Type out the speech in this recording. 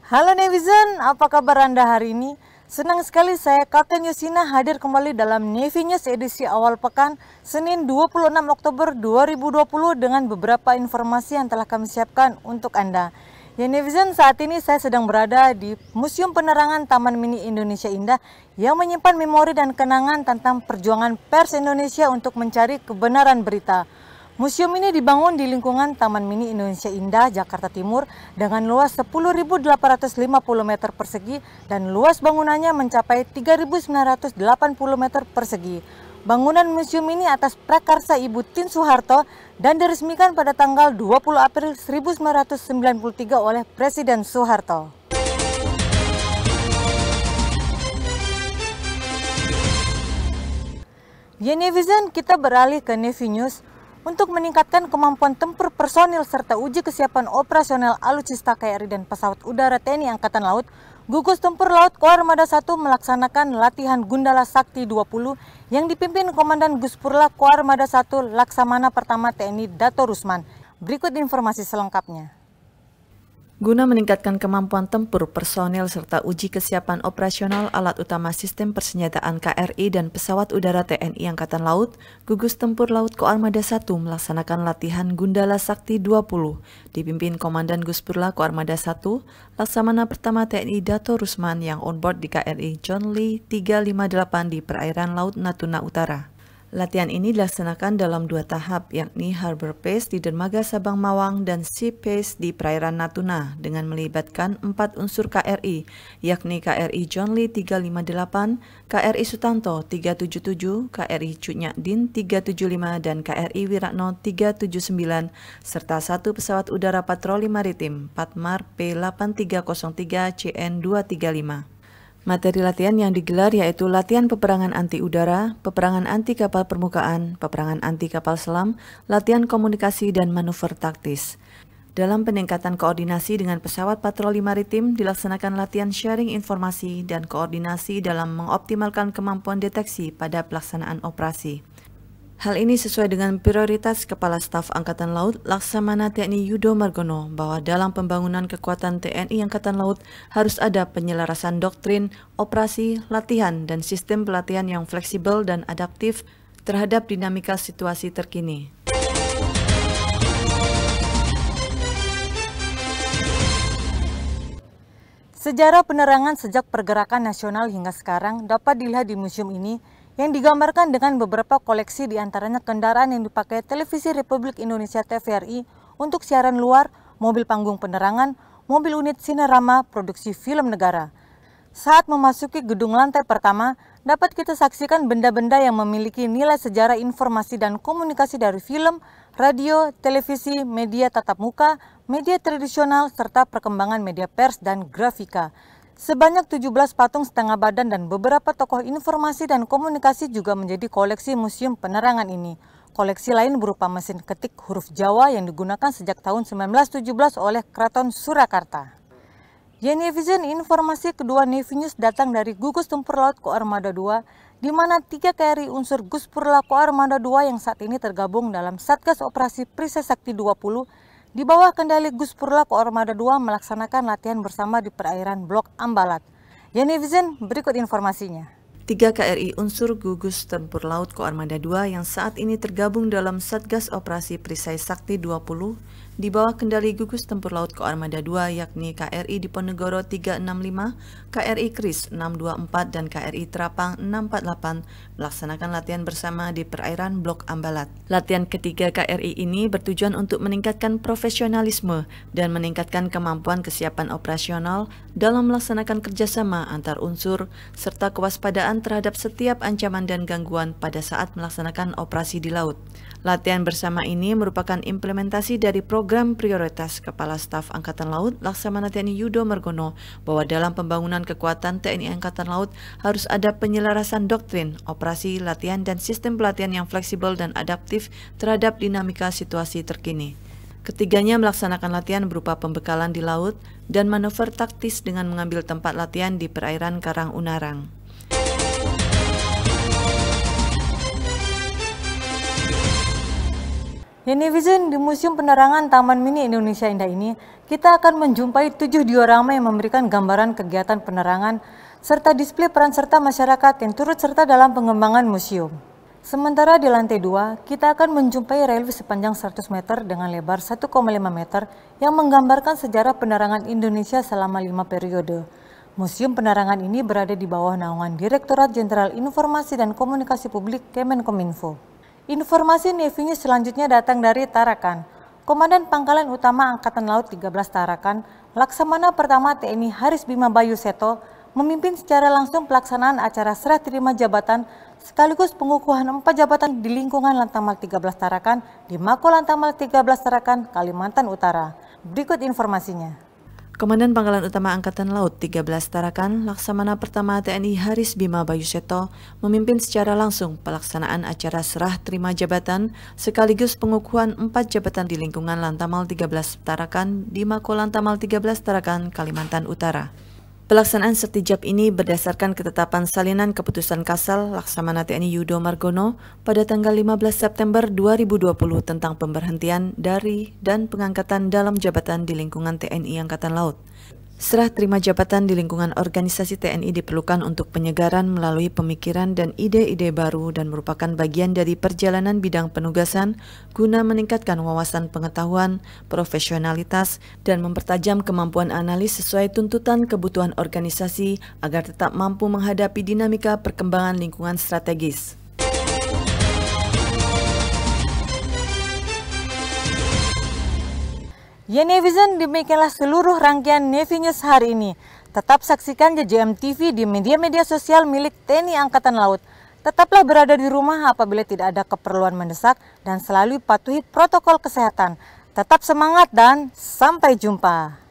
Halo netizen, apa kabar Anda hari ini? Senang sekali saya Kapten Yosina hadir kembali dalam Navy News edisi awal pekan Senin 26 Oktober 2020 dengan beberapa informasi yang telah kami siapkan untuk Anda. Ya netizen, saat ini saya sedang berada di Museum Penerangan Taman Mini Indonesia Indah yang menyimpan memori dan kenangan tentang perjuangan pers Indonesia untuk mencari kebenaran berita. Museum ini dibangun di lingkungan Taman Mini Indonesia Indah, Jakarta Timur dengan luas 10.850 meter persegi dan luas bangunannya mencapai 3.980 meter persegi. Bangunan museum ini atas prakarsa Ibu Tien Soeharto dan diresmikan pada tanggal 20 April 1993 oleh Presiden Soeharto. Ya netizen, kita beralih ke Navy News. Untuk meningkatkan kemampuan tempur personil serta uji kesiapan operasional alutsista KRI dan pesawat udara TNI Angkatan Laut, Gugus Tempur Laut Koarmada 1 melaksanakan latihan Gundala Sakti 20 yang dipimpin Komandan Guspurla Koarmada 1 Laksamana Pertama TNI Dato Rusman. Berikut informasi selengkapnya. Guna meningkatkan kemampuan tempur personel serta uji kesiapan operasional alat utama sistem persenjataan KRI dan pesawat udara TNI Angkatan Laut, Gugus Tempur Laut Koarmada 1 melaksanakan latihan Gundala Sakti 20, dipimpin Komandan Guspurla Koarmada 1, Laksamana Pertama TNI Dato Rusman yang onboard di KRI John Lee 358 di perairan Laut Natuna Utara. Latihan ini dilaksanakan dalam 2 tahap, yakni Harbor Base di Dermaga Sabang Mawang dan Sea Base di perairan Natuna dengan melibatkan 4 unsur KRI, yakni KRI John Lee 358, KRI Sutanto 377, KRI Cutnya Din 375, dan KRI Wiratno 379, serta 1 pesawat udara patroli maritim Patmar P8303 CN235. Materi latihan yang digelar yaitu latihan peperangan anti udara, peperangan anti kapal permukaan, peperangan anti kapal selam, latihan komunikasi dan manuver taktis. Dalam peningkatan koordinasi dengan pesawat patroli maritim, dilaksanakan latihan sharing informasi dan koordinasi dalam mengoptimalkan kemampuan deteksi pada pelaksanaan operasi. Hal ini sesuai dengan prioritas Kepala Staf Angkatan Laut Laksamana TNI Yudo Margono bahwa dalam pembangunan kekuatan TNI Angkatan Laut harus ada penyelarasan doktrin, operasi, latihan, dan sistem pelatihan yang fleksibel dan adaptif terhadap dinamika situasi terkini. Sejarah penerangan sejak pergerakan nasional hingga sekarang dapat dilihat di museum ini yang digambarkan dengan beberapa koleksi diantaranya kendaraan yang dipakai Televisi Republik Indonesia TVRI untuk siaran luar, mobil panggung penerangan, mobil unit sinerama produksi film negara. Saat memasuki gedung lantai pertama, dapat kita saksikan benda-benda yang memiliki nilai sejarah informasi dan komunikasi dari film, radio, televisi, media tatap muka, media tradisional, serta perkembangan media pers dan grafika. Sebanyak 17 patung setengah badan dan beberapa tokoh informasi dan komunikasi juga menjadi koleksi Museum Penerangan ini. Koleksi lain berupa mesin ketik huruf Jawa yang digunakan sejak tahun 1917 oleh Keraton Surakarta. Ya netizen, informasi kedua Navy News datang dari Gugus Tempur Laut Koarmada 2, di mana 3 KRI unsur Guspurla Koarmada 2 yang saat ini tergabung dalam Satgas Operasi Perisai Sakti 20, di bawah kendali Guspurla Koarmada 2 melaksanakan latihan bersama di perairan Blok Ambalat. Ya netizen, berikut informasinya. 3 KRI unsur Gugus Tempur Laut Koarmada 2 yang saat ini tergabung dalam Satgas Operasi Perisai Sakti 20 di bawah kendali Gugus Tempur Laut Koarmada 2 yakni KRI Diponegoro 365, KRI Kris 624, dan KRI Trapang 648 melaksanakan latihan bersama di perairan Blok Ambalat. Latihan ketiga KRI ini bertujuan untuk meningkatkan profesionalisme dan meningkatkan kemampuan kesiapan operasional dalam melaksanakan kerjasama antar unsur serta kewaspadaan terhadap setiap ancaman dan gangguan pada saat melaksanakan operasi di laut. Latihan bersama ini merupakan implementasi dari program prioritas Kepala Staf Angkatan Laut Laksamana TNI Yudo Margono bahwa dalam pembangunan kekuatan TNI Angkatan Laut harus ada penyelarasan doktrin, operasi, latihan, dan sistem pelatihan yang fleksibel dan adaptif terhadap dinamika situasi terkini. Ketiganya melaksanakan latihan berupa pembekalan di laut dan manuver taktis dengan mengambil tempat latihan di perairan Karang Unarang. Ya netizen, di Museum Penerangan Taman Mini Indonesia Indah ini, kita akan menjumpai 7 diorama yang memberikan gambaran kegiatan penerangan serta display peran serta masyarakat yang turut serta dalam pengembangan museum. Sementara di lantai 2, kita akan menjumpai relief sepanjang 100 meter dengan lebar 1,5 meter yang menggambarkan sejarah penerangan Indonesia selama 5 periode. Museum penerangan ini berada di bawah naungan Direktorat Jenderal Informasi dan Komunikasi Publik Kemenkominfo. Informasi Navy News selanjutnya datang dari Tarakan. Komandan Pangkalan Utama Angkatan Laut 13 Tarakan, Laksamana Pertama TNI Haris Bima Bayu Seto, memimpin secara langsung pelaksanaan acara serah terima jabatan sekaligus pengukuhan 4 jabatan di lingkungan Lantamal 13 Tarakan di Mako Lantamal 13 Tarakan, Kalimantan Utara. Berikut informasinya. Komandan Pangkalan Utama Angkatan Laut 13 Tarakan, Laksamana Pertama TNI Haris Bima Bayu Seto, memimpin secara langsung pelaksanaan acara serah terima jabatan sekaligus pengukuhan 4 jabatan di lingkungan Lantamal 13 Tarakan di Mako Lantamal 13 Tarakan, Kalimantan Utara. Pelaksanaan sertijab ini berdasarkan ketetapan salinan keputusan Kasal Laksamana TNI Yudo Margono pada tanggal 15 September 2020 tentang pemberhentian dari dan pengangkatan dalam jabatan di lingkungan TNI Angkatan Laut. Serah terima jabatan di lingkungan organisasi TNI diperlukan untuk penyegaran melalui pemikiran dan ide-ide baru dan merupakan bagian dari perjalanan bidang penugasan guna meningkatkan wawasan pengetahuan, profesionalitas, dan mempertajam kemampuan analis sesuai tuntutan kebutuhan organisasi agar tetap mampu menghadapi dinamika perkembangan lingkungan strategis. Ya netizen, demikianlah seluruh rangkaian Navy News hari ini. Tetap saksikan JJM TV di media-media sosial milik TNI Angkatan Laut. Tetaplah berada di rumah apabila tidak ada keperluan mendesak dan selalu patuhi protokol kesehatan. Tetap semangat dan sampai jumpa.